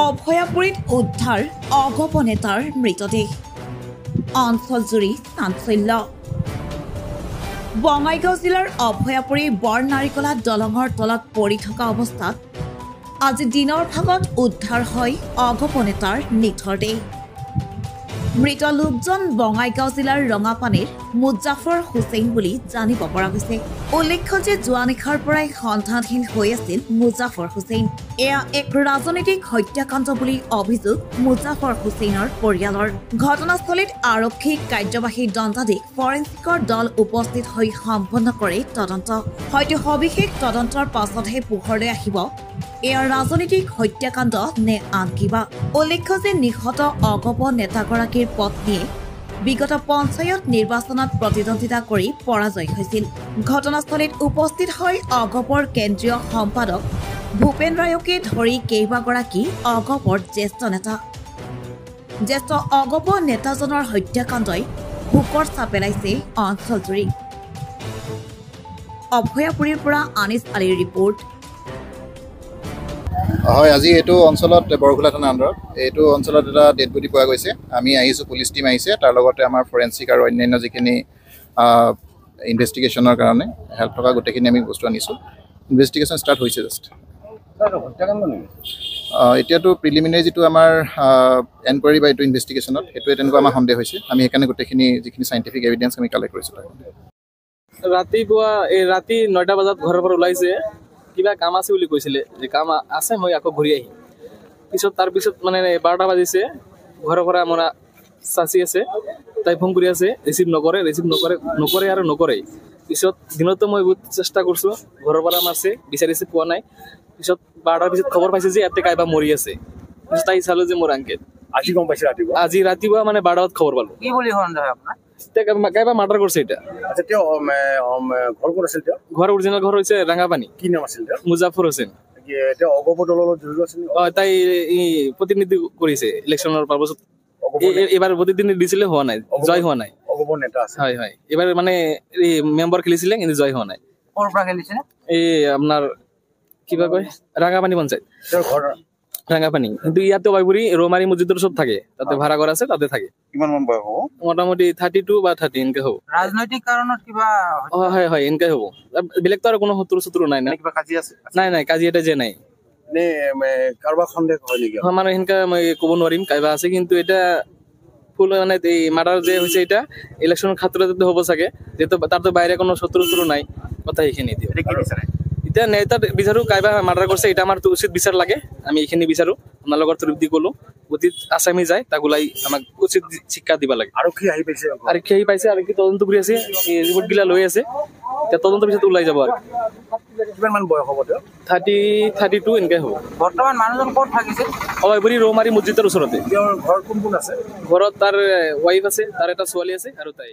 অভয়াপুৰীত উদ্ধাৰ অগপ নেতাৰ মৃতদেহ অঞ্চলজুৰি চাঞ্চল্য বঙাইগাঁও জিলাৰ অভয়াপুৰী বৰনাৰিকলা দলঙৰ তলত পৰি থকা অৱস্থাত আজি দিনৰ ভাগত উদ্ধাৰ হয় অগপ নেতাৰ নিথৰ দেহ মৃত লোকজন বঙাইগাঁও জিলাৰ ৰঙাপানীৰ মুজাফৰ হুছেইন বুলি জানিব পৰা গৈছে উল্লেখ্য যে যোৱা নিশাৰ পৰাই সন্ধানহীন হৈ আছিল মুজাফৰ হুছেইন এয়া এক ৰাজনৈতিক হত্যাকাণ্ড বুলি অভিযোগ মুজাফৰ হুছেইনৰ পৰিয়ালৰ ঘটনাস্থলীত আৰক্ষী কাৰ্যবাহী দণ্ডাধীশ ফৰেন্সিকৰ দল উপস্থিত হৈ সম্পন্ন কৰে তদন্ত হয়তো সবিশেষ তদন্তৰ পাছতহে পোহৰলৈ আহিব এয়া ৰাজনৈতিক হত্যাকাণ্ড নে আন কিবা উল্লেখ্য যে নিহত অগপ নেতাগৰাকীৰ পত্নীয়ে বিগত পঞ্চায়ত নিৰ্বাচনত প্ৰতিদ্বন্দ্বিতা কৰি পৰাজয় হৈছিল ঘটনাস্থলীত উপস্থিত হৈ অগপৰ কেন্দ্ৰীয় সম্পাদক ভূপেন ৰায়কে ধৰি কেইবাগৰাকী অগপৰ জ্যেষ্ঠ অগপ নেতাজনৰ হত্যাকাণ্ডই শোকৰ ছাপ পেলাইছে অঞ্চলজুৰি অভয়াপুৰীৰ পৰা আনিছ আলীৰ ৰিপৰ্ট হয় আজি এইটো অঞ্চলত বৰখোলা থানা আণ্ডাৰত এইটো অঞ্চলত এটা ডেড বডি পোৱা গৈছে আমি আহিছোঁ পুলিচ টিম আহিছে তাৰ লগতে আমাৰ ফৰেন্সিক আৰু অন্যান্য যিখিনি ইনভেষ্টিগেশ্যনৰ কাৰণে হেল্প থকা গোটেইখিনি আমি বস্তু আনিছোঁ ইনভেষ্টিগেশ্যন ষ্টাৰ্ট হৈছে জাষ্ট এতিয়াতো প্ৰিলিমিনাৰী যিটো আমাৰ এনকুৱাৰী বা এইটো ইনভেষ্টিগেশ্যনত সেইটোৱে তেনেকুৱা আমাৰ সন্দেহ হৈছে আমি সেইকাৰণে গোটেইখিনি যিখিনি চাইণ্টিফিক এভিডেঞ্চ আমি কালেক্ট কৰিছোঁ ৰাতিপুৱা ৰাতি 9টা বজাত ঘৰৰ পৰা ওলাইছে কিবা কাম আছে বুলি কৈছিলে যে কাম আছে মই আকৌ ঘূৰি আহিম তাৰপিছত মানে 12টা বাজিছে ঘৰৰ পৰা মোৰ চাচি আছে তাই ফোন কৰি আছে ৰিচিভ নকৰে আৰু নকৰে পিছত দিনতো মই বহুত চেষ্টা কৰিছোঁ ঘৰৰ পৰা মাৰছে বিচাৰিছে পোৱা নাই পিছত 12টাৰ পিছত খবৰ পাইছে যে ইয়াতে কাইবা মৰি আছে পিছত তাই চালো যে মোৰ আংকেল আজি গম পাইছে আজি ৰাতিপুৱা মানে 12টাত খবৰ পালো কি বুলি সন্দেহ আপোনাৰ কাইবা মাৰ্ডাৰ কৰিছে এটা আচ্ছা তেওঁ ঘৰ ক'ত আছিল তেওঁ ঘৰ অৰিজিনেল ঘৰ হৈছে ৰাঙাপানী কি নাম আছিল তেওঁ মুজাফৰ হুছেইন তেওঁ অগপ দলৰ লগত জড়িত আছিল তাই প্ৰতিনিধি কৰিছে ইলেকশ্যনৰ পাৰপাছত এবাৰ প্ৰতিনিধি দিছিলে হোৱা নাই জয় হোৱা নাই অগপ নেতা আছে হয় হয় এবাৰ মানে মেম্বাৰ খেলিছিলে কিন্তু জয় হোৱা নাই ক'ৰ পৰা খেলিছিলে এই আপোনাৰ কিবা কয় ৰাঙাপানী পঞ্চায়ত তেওঁৰ ঘৰ ৰাঙাপানী কিন্তু ইয়াতে অভয়াপুৰী ৰৌমাৰী মছজিদৰ চব থাকে তাতে ভাড়া ঘৰ আছে তাতে থাকে কিমান মান বয়স হ'ব মোটামুটি 32 বা 30 এনেকে হ'ব ৰাজনৈতিক কাৰণত কিবা হয় হয় এনেকে হ'ব বেলেগতো আৰু কোনো শত্ৰু নাই না কিবা কাজি আছে নাই কাজি এটা যে নাই নে কাৰোবাৰ সন্দেহ হয় নেকি মানে সেনেকা মই ক'ব নোৱাৰিম কাইবা আছে কিন্তু এটা ফুল মানে এই মাৰ্ডাৰ যে হৈছে এটা ইলেকশ্যনৰ ক্ষেত্ৰতে হ'ব চাগে যেহেতু তাৰতো বাহিৰে কোনো শত্ৰু নাই কথা এইখিনি দিওঁ এতিয়া নেতাৰ বিচাৰো কাইবা মাৰ্ডাৰ কৰিছে এটা আমাৰ উচিত বিচাৰ লাগে আমি এইখিনি বিচাৰো আপোনাৰ লগত তৃপ্তি ক'লো অতীত আসামী যায় তাক ওলাই আমাক উচিত শিক্ষা দিব লাগে আৰক্ষী আহি পাইছে আৰু কি তদন্ত কৰি আছে এই ৰিপৰ্টগিলা লৈ আছে এতিয়া তদন্ত পিছত ওলাই যাব আৰু কিমান মান বয়স হ'ব তেওঁ 32 এনেকে হ'ব বৰ্তমান মানুহজন ক'ত থাকিছে অভয়াপুৰী ৰৌমাৰী মছজিদৰ ওচৰতে তেওঁৰ ঘৰ কোন আছে ঘৰত তাৰ ৱাইফ আছে তাৰ এটা ছোৱালী আছে আৰু তাই